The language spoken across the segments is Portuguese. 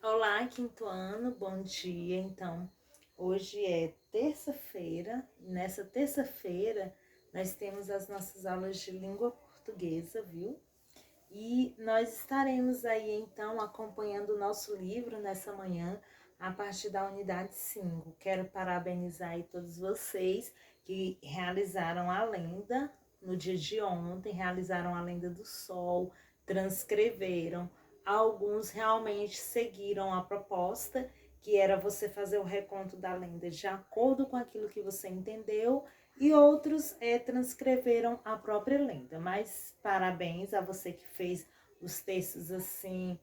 Olá, quinto ano, bom dia. Então, hoje é terça-feira e nessa terça-feira nós temos as nossas aulas de língua portuguesa, viu? E nós estaremos aí então acompanhando o nosso livro nessa manhã a partir da unidade 5. Quero parabenizar aí todos vocês que realizaram a lenda no dia de ontem, realizaram a lenda do sol, transcreveram. Alguns realmente seguiram a proposta, que era você fazer o reconto da lenda de acordo com aquilo que você entendeu, e outros transcreveram a própria lenda. Mas parabéns a você que fez os textos assim,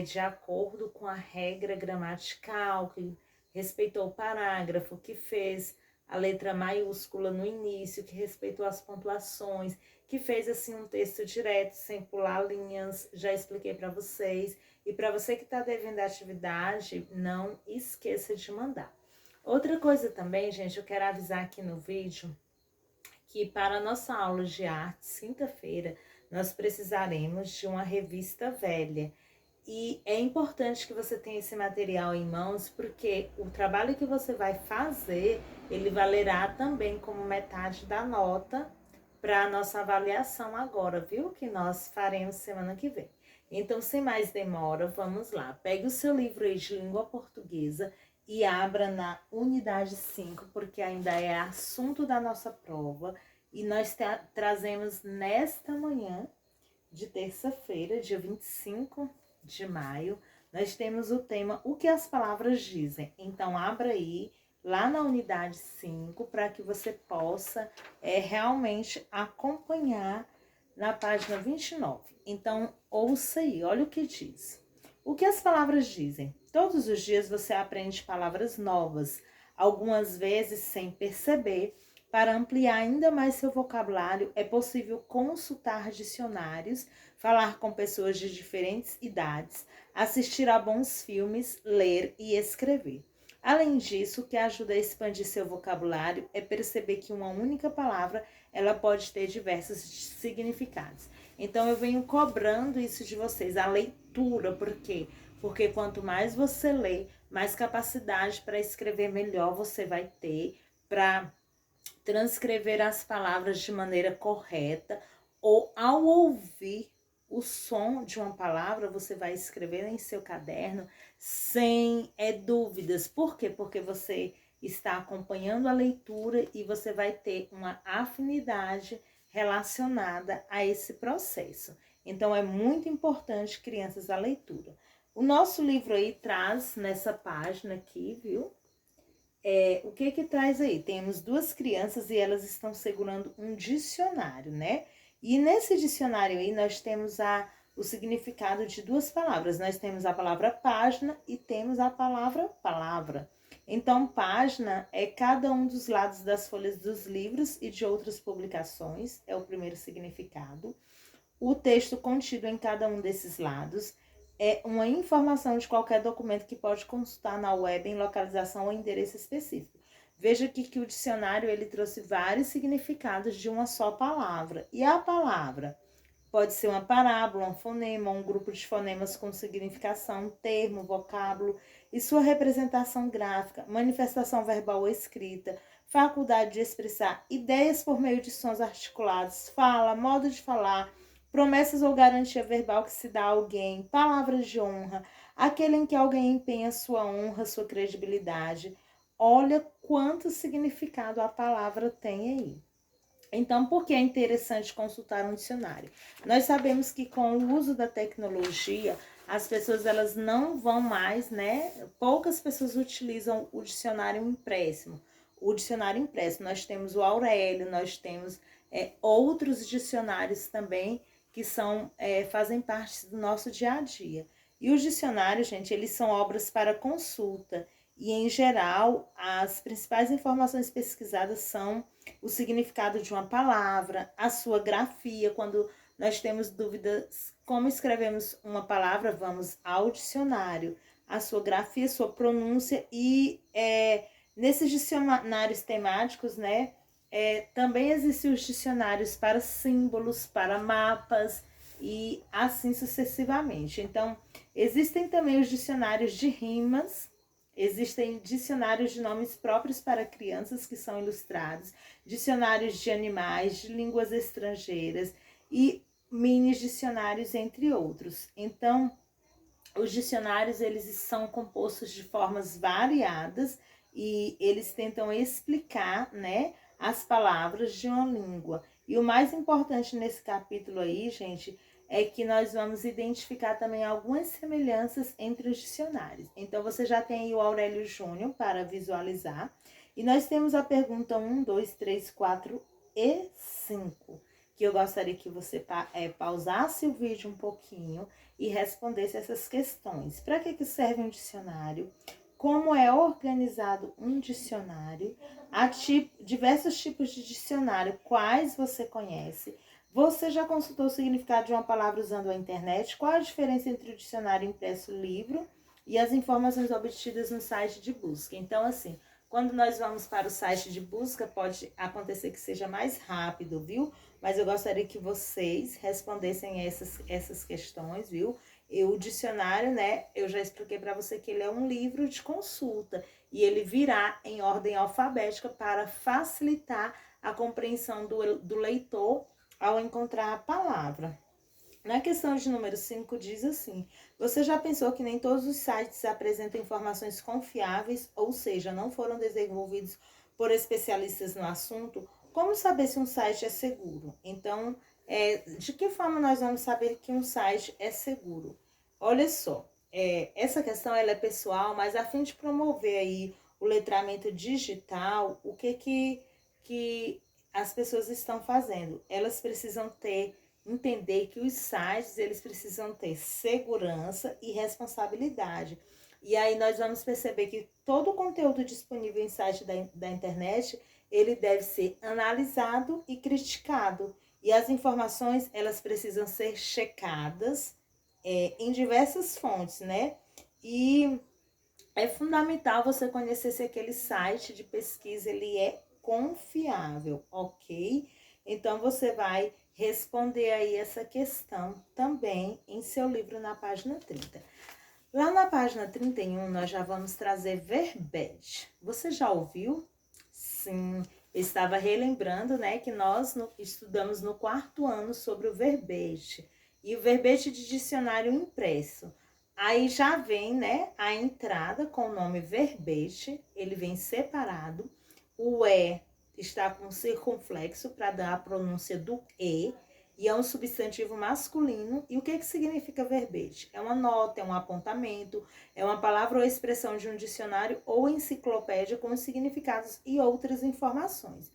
de acordo com a regra gramatical, que respeitou o parágrafo, que fez a letra maiúscula no início, que respeitou as pontuações, que fez assim um texto direto, sem pular linhas, já expliquei para vocês. E para você que está devendo a atividade, não esqueça de mandar. Outra coisa também, gente, eu quero avisar aqui no vídeo que para a nossa aula de artes, quinta-feira, nós precisaremos de uma revista velha. E é importante que você tenha esse material em mãos, porque o trabalho que você vai fazer, ele valerá também como metade da nota para a nossa avaliação agora, viu? Que nós faremos semana que vem. Então, sem mais demora, vamos lá. Pegue o seu livro aí de língua portuguesa e abra na unidade 5, porque ainda é assunto da nossa prova. E nós trazemos nesta manhã de terça-feira, dia 25 de maio, nós temos o tema O que as palavras dizem. Então, abra aí, lá na unidade 5, para que você possa realmente acompanhar na página 29. Então, ouça aí, olha o que diz. O que as palavras dizem? Todos os dias você aprende palavras novas, algumas vezes sem perceber. Para ampliar ainda mais seu vocabulário, é possível consultar dicionários, falar com pessoas de diferentes idades, assistir a bons filmes, ler e escrever. Além disso, o que ajuda a expandir seu vocabulário é perceber que uma única palavra ela pode ter diversos significados. Então, eu venho cobrando isso de vocês, a leitura. Por quê? Porque quanto mais você lê, mais capacidade para escrever melhor você vai ter, para transcrever as palavras de maneira correta, ou ao ouvir o som de uma palavra, você vai escrever em seu caderno sem dúvidas. Por quê? Porque você está acompanhando a leitura e você vai ter uma afinidade relacionada a esse processo. Então, é muito importante, crianças, a leitura. O nosso livro aí traz nessa página aqui, viu? O que traz aí? Temos duas crianças e elas estão segurando um dicionário, né? E nesse dicionário aí nós temos o significado de duas palavras. Nós temos a palavra página e temos a palavra palavra. Então, página é cada um dos lados das folhas dos livros e de outras publicações, é o primeiro significado. O texto contido em cada um desses lados é uma informação de qualquer documento que pode consultar na web em localização ou endereço específico. Veja aqui que o dicionário ele trouxe vários significados de uma só palavra. E a palavra pode ser uma parábola, um fonema, um grupo de fonemas com significação, termo, vocábulo e sua representação gráfica, manifestação verbal ou escrita, faculdade de expressar ideias por meio de sons articulados, fala, modo de falar, promessas ou garantia verbal que se dá a alguém, palavras de honra, aquele em que alguém empenha sua honra, sua credibilidade. Olha quanto significado a palavra tem aí. Então, por que é interessante consultar um dicionário? Nós sabemos que com o uso da tecnologia, as pessoas elas não vão mais, né? Poucas pessoas utilizam o dicionário impresso. O dicionário impresso, nós temos o Aurélio, nós temos outros dicionários também que fazem parte do nosso dia a dia. E os dicionários, gente, eles são obras para consulta. E, em geral, as principais informações pesquisadas são o significado de uma palavra, a sua grafia. Quando nós temos dúvidas como escrevemos uma palavra, vamos ao dicionário. A sua grafia, sua pronúncia e nesses dicionários temáticos, né? Também existem os dicionários para símbolos, para mapas e assim sucessivamente. Então, Existem também os dicionários de rimas, existem dicionários de nomes próprios para crianças que são ilustrados, dicionários de animais, de línguas estrangeiras e mini dicionários, entre outros. Então, os dicionários, eles são compostos de formas variadas e eles tentam explicar, né, as palavras de uma língua. E o mais importante nesse capítulo aí, gente, é que nós vamos identificar também algumas semelhanças entre os dicionários. Então, você já tem aí o Aurélio Júnior para visualizar. E nós temos a pergunta 1, 2, 3, 4 e 5, que eu gostaria que você pausasse o vídeo um pouquinho e respondesse essas questões. Para que serve um dicionário? Como é organizado um dicionário? Há diversos tipos de dicionário, quais você conhece? Você já consultou o significado de uma palavra usando a internet? Qual a diferença entre o dicionário impresso e livro e as informações obtidas no site de busca? Então, assim, quando nós vamos para o site de busca, pode acontecer que seja mais rápido, viu? Mas eu gostaria que vocês respondessem essas questões, viu? E o dicionário, né, eu já expliquei para você que ele é um livro de consulta e ele virá em ordem alfabética para facilitar a compreensão do leitor ao encontrar a palavra. Na questão de número 5 diz assim: você já pensou que nem todos os sites apresentam informações confiáveis, ou seja, não foram desenvolvidos por especialistas no assunto? Como saber se um site é seguro? Então, de que forma nós vamos saber que um site é seguro? Olha só, essa questão ela é pessoal, mas a fim de promover aí o letramento digital, o que as pessoas estão fazendo? Elas precisam entender que os sites, eles precisam ter segurança e responsabilidade. E aí nós vamos perceber que todo o conteúdo disponível em site da internet, ele deve ser analisado e criticado. E as informações, elas precisam ser checadas em diversas fontes, né? E é fundamental você conhecer se aquele site de pesquisa, ele é confiável, ok? Então, você vai responder aí essa questão também em seu livro na página 30. Lá na página 31, nós já vamos trazer verbete. Você já ouviu? Sim, estava relembrando, né, que nós estudamos no 4º ano sobre o verbete. E o verbete de dicionário impresso. Aí já vem, né, a entrada com o nome verbete, ele vem separado. O está com circunflexo para dar a pronúncia do e é um substantivo masculino. E o que significa verbete? É uma nota, é um apontamento, é uma palavra ou expressão de um dicionário ou enciclopédia com os significados e outras informações.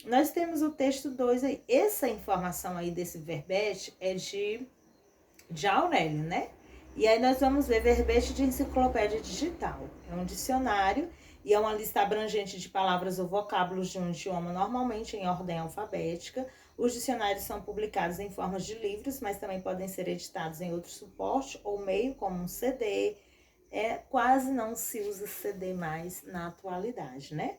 Nós temos o texto 2 aí. Essa informação aí desse verbete é de Aurélio, né? E aí nós vamos ver verbete de enciclopédia digital. É um dicionário e é uma lista abrangente de palavras ou vocábulos de um idioma, normalmente em ordem alfabética. Os dicionários são publicados em formas de livros, mas também podem ser editados em outro suporte ou meio, como um CD. Quase não se usa CD mais na atualidade, né?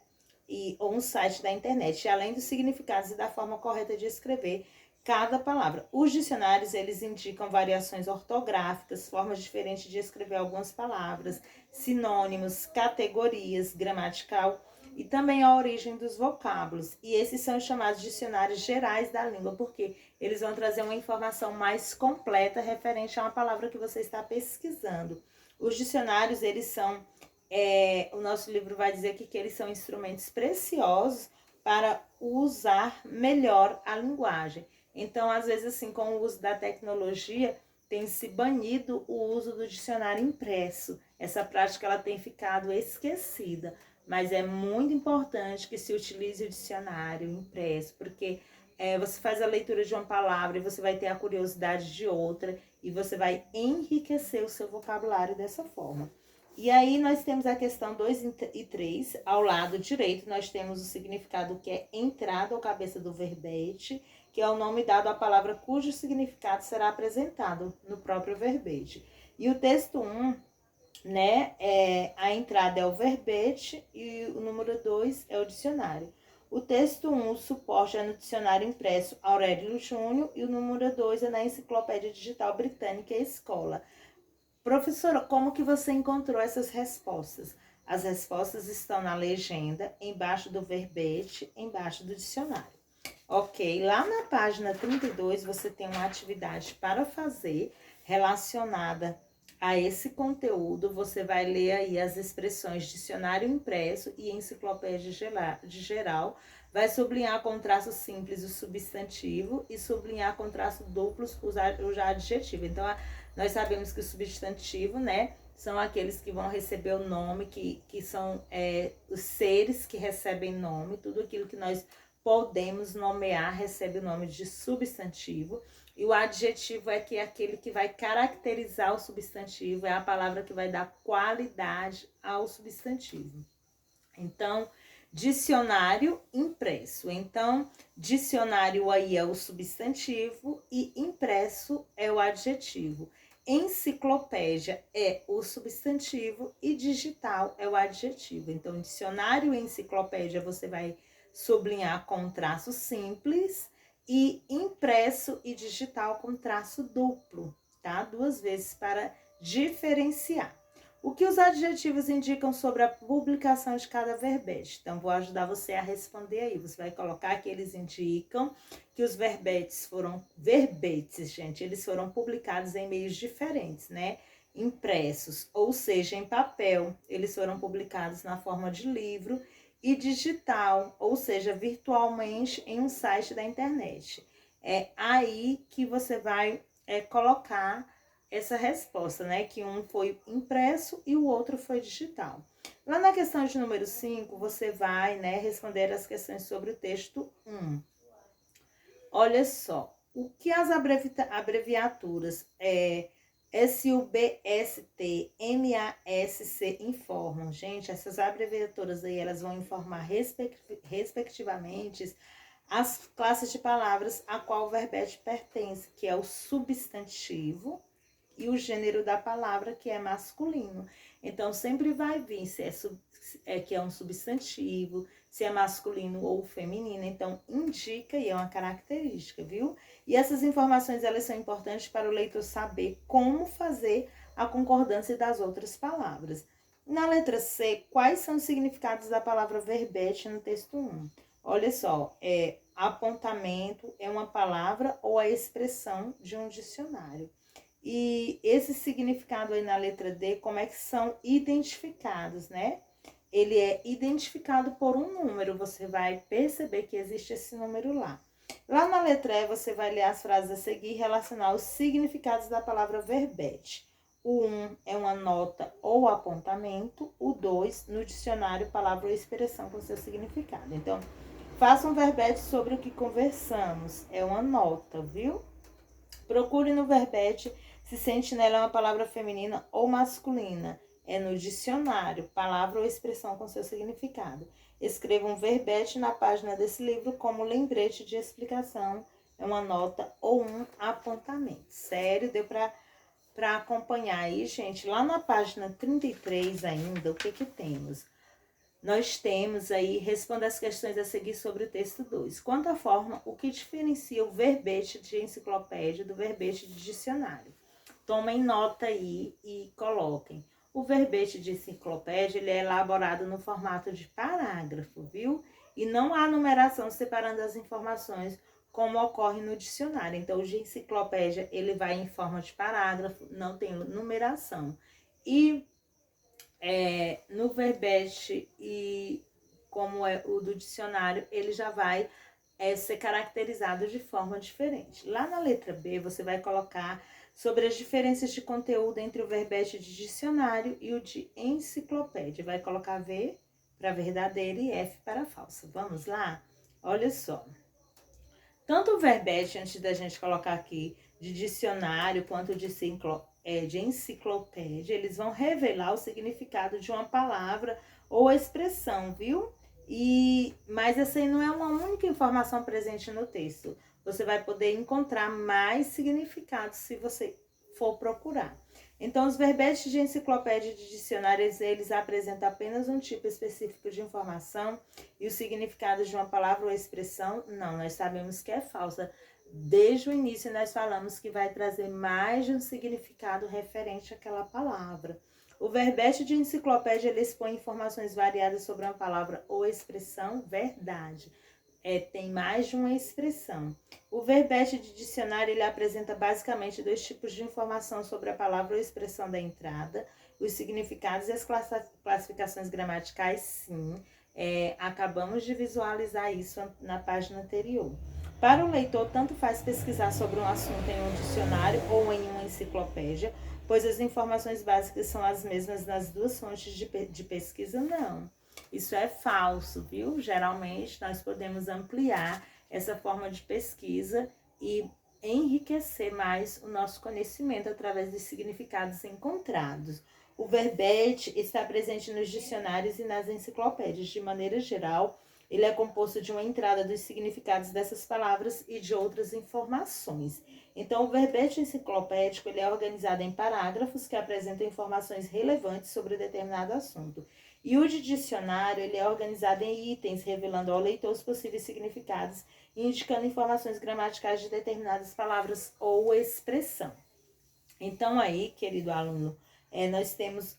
Ou um site da internet, além dos significados e da forma correta de escrever cada palavra. Os dicionários, eles indicam variações ortográficas, formas diferentes de escrever algumas palavras, sinônimos, categorias, gramatical e também a origem dos vocábulos. E esses são os chamados dicionários gerais da língua, porque eles vão trazer uma informação mais completa referente a uma palavra que você está pesquisando. Os dicionários, eles são, o nosso livro vai dizer aqui que eles são instrumentos preciosos para usar melhor a linguagem. Então, às vezes, assim, com o uso da tecnologia, tem se banido o uso do dicionário impresso. Essa prática, ela tem ficado esquecida, mas é muito importante que se utilize o dicionário impresso, porque você faz a leitura de uma palavra e você vai ter a curiosidade de outra e você vai enriquecer o seu vocabulário dessa forma. E aí nós temos a questão 2 e 3, ao lado direito nós temos o significado que é entrada ou cabeça do verbete, que é o nome dado à palavra cujo significado será apresentado no próprio verbete. E o texto 1, né, a entrada é o verbete e o número 2 é o dicionário. O texto 1, o suporte é no dicionário impresso Aurélio Júnior e o número 2 é na enciclopédia digital britânica Escola. Professora, como que você encontrou essas respostas? As respostas estão na legenda, embaixo do verbete, embaixo do dicionário. Ok, lá na página 32 você tem uma atividade para fazer relacionada a esse conteúdo. Você vai ler aí as expressões dicionário impresso e enciclopédia de geral. Vai sublinhar com traço simples o substantivo e sublinhar com traço duplo o já adjetivo. Então, nós sabemos que o substantivo, né, são aqueles que vão receber o nome, que são os seres que recebem nome, tudo aquilo que nós podemos nomear recebe o nome de substantivo. E o adjetivo é aquele que vai caracterizar o substantivo, é a palavra que vai dar qualidade ao substantivo. Então, dicionário impresso. Então, dicionário aí é o substantivo e impresso é o adjetivo. Enciclopédia é o substantivo e digital é o adjetivo. Então, dicionário e enciclopédia você vai sublinhar com traço simples e impresso e digital com traço duplo, tá? 2 vezes para diferenciar. O que os adjetivos indicam sobre a publicação de cada verbete? Então, vou ajudar você a responder aí. Você vai colocar que eles indicam que os verbetes, gente, eles foram publicados em meios diferentes, né? Impressos, ou seja, em papel, eles foram publicados na forma de livro, e digital, ou seja, virtualmente em um site da internet. É aí que você vai colocar essa resposta, né? Que um foi impresso e o outro foi digital. Lá na questão de número 5, você vai, né, responder as questões sobre o texto 1. Olha só, o que as abreviaturas SUBST, MASC informam? Gente, essas abreviaturas aí, elas vão informar respectivamente as classes de palavras a qual o verbete pertence, que é o substantivo, e o gênero da palavra, que é masculino. Então, sempre vai vir se que é um substantivo, se é masculino ou feminino. Então, indica e é uma característica, viu? E essas informações, elas são importantes para o leitor saber como fazer a concordância das outras palavras. Na letra C, quais são os significados da palavra verbete no texto 1? Olha só, apontamento é uma palavra ou a expressão de um dicionário. E esse significado aí na letra D, como é que são identificados, né? Ele é identificado por um número, você vai perceber que existe esse número lá. Lá na letra E, você vai ler as frases a seguir e relacionar os significados da palavra verbete. O 1 é uma nota ou apontamento, o 2, no dicionário, palavra ou expressão com seu significado. Então, faça um verbete sobre o que conversamos, é uma nota, viu? Procure no verbete se sentinela é uma palavra feminina ou masculina. É no dicionário, palavra ou expressão com seu significado. Escreva um verbete na página desse livro como lembrete de explicação, é uma nota ou um apontamento. Sério, deu para acompanhar aí, gente? Lá na página 33 ainda, o que temos? Nós temos aí, responda as questões a seguir sobre o texto 2. Quanto à forma, o que diferencia o verbete de enciclopédia do verbete de dicionário? Tomem nota aí e coloquem. O verbete de enciclopédia, ele é elaborado no formato de parágrafo, viu? E não há numeração separando as informações como ocorre no dicionário. Então, o de enciclopédia, ele vai em forma de parágrafo, não tem numeração. E no verbete, e como é o do dicionário, ele já vai ser caracterizado de forma diferente. Lá na letra B, você vai colocar sobre as diferenças de conteúdo entre o verbete de dicionário e o de enciclopédia. Vai colocar V para verdadeira e F para falsa. Vamos lá? Olha só. Tanto o verbete, antes da gente colocar aqui, de dicionário, quanto de enciclopédia, eles vão revelar o significado de uma palavra ou expressão, viu? Mas essa aí não é uma única informação presente no texto. Você vai poder encontrar mais significados se você for procurar. Então, os verbetes de enciclopédia e de dicionários, eles apresentam apenas um tipo específico de informação e o significado de uma palavra ou expressão, não, nós sabemos que é falsa. Desde o início nós falamos que vai trazer mais de um significado referente àquela palavra. O verbete de enciclopédia, ele expõe informações variadas sobre uma palavra ou expressão, verdade. Tem mais de uma expressão. O verbete de dicionário, ele apresenta basicamente dois tipos de informação sobre a palavra ou expressão da entrada, os significados e as classificações gramaticais, sim. Acabamos de visualizar isso na página anterior. Para o leitor, tanto faz pesquisar sobre um assunto em um dicionário ou em uma enciclopédia, pois as informações básicas são as mesmas nas duas fontes de pesquisa, não. Isso é falso, viu? Geralmente, nós podemos ampliar essa forma de pesquisa e enriquecer mais o nosso conhecimento através dos significados encontrados. O verbete está presente nos dicionários e nas enciclopédias. De maneira geral, ele é composto de uma entrada dos significados dessas palavras e de outras informações. Então, o verbete enciclopédico, ele é organizado em parágrafos que apresentam informações relevantes sobre determinado assunto. E o de dicionário, ele é organizado em itens, revelando ao leitor os possíveis significados e indicando informações gramaticais de determinadas palavras ou expressão. Então, aí, querido aluno, nós temos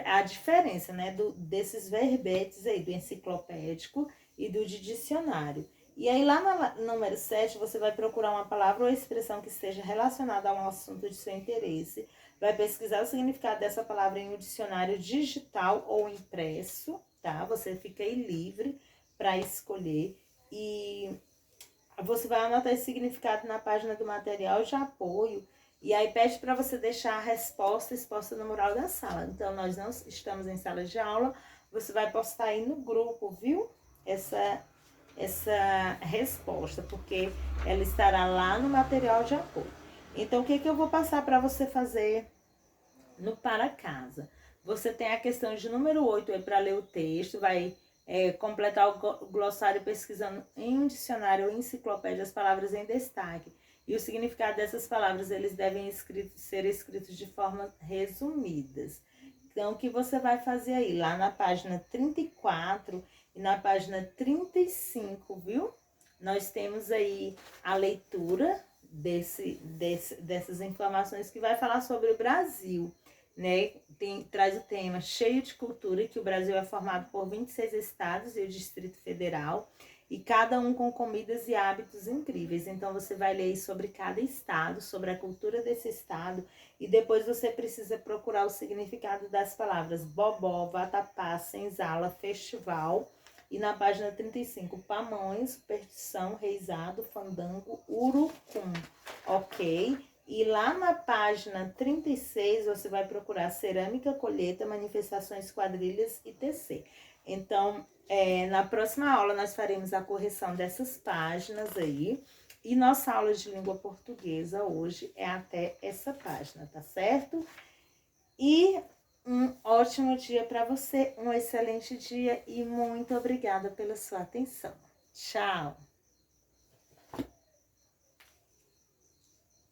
a diferença, né, desses verbetes aí, do enciclopédico e do de dicionário. E aí, lá no número 7, você vai procurar uma palavra ou expressão que esteja relacionada a um assunto de seu interesse, vai pesquisar o significado dessa palavra em um dicionário digital ou impresso, tá? Você fica aí livre para escolher e você vai anotar esse significado na página do material de apoio e aí pede para você deixar a resposta exposta no mural da sala. Então, nós não estamos em sala de aula, você vai postar aí no grupo, viu? Essa resposta, porque ela estará lá no material de apoio. Então, o que eu vou passar para você fazer no para casa? Você tem a questão de número 8 aí para ler o texto, vai completar o glossário pesquisando em um dicionário ou enciclopédia as palavras em destaque. E o significado dessas palavras, eles devem ser escritos de forma resumidas. Então, o que você vai fazer aí? Lá na página 34 e na página 35, viu? Nós temos aí a leitura dessas informações que vai falar sobre o Brasil, né? Traz o tema cheio de cultura, que o Brasil é formado por 26 estados e o Distrito Federal, e cada um com comidas e hábitos incríveis. Então, você vai ler sobre cada estado, sobre a cultura desse estado, e depois você precisa procurar o significado das palavras bobó, vatapá, senzala, festival, e na página 35, pamonha, superstição, reisado, fandango, urucum, ok? E lá na página 36, você vai procurar cerâmica, colheita, manifestações, quadrilhas e tecer. Então, na próxima aula, nós faremos a correção dessas páginas aí. E nossa aula de língua portuguesa hoje é até essa página, tá certo? E um ótimo dia para você, um excelente dia e muito obrigada pela sua atenção. Tchau!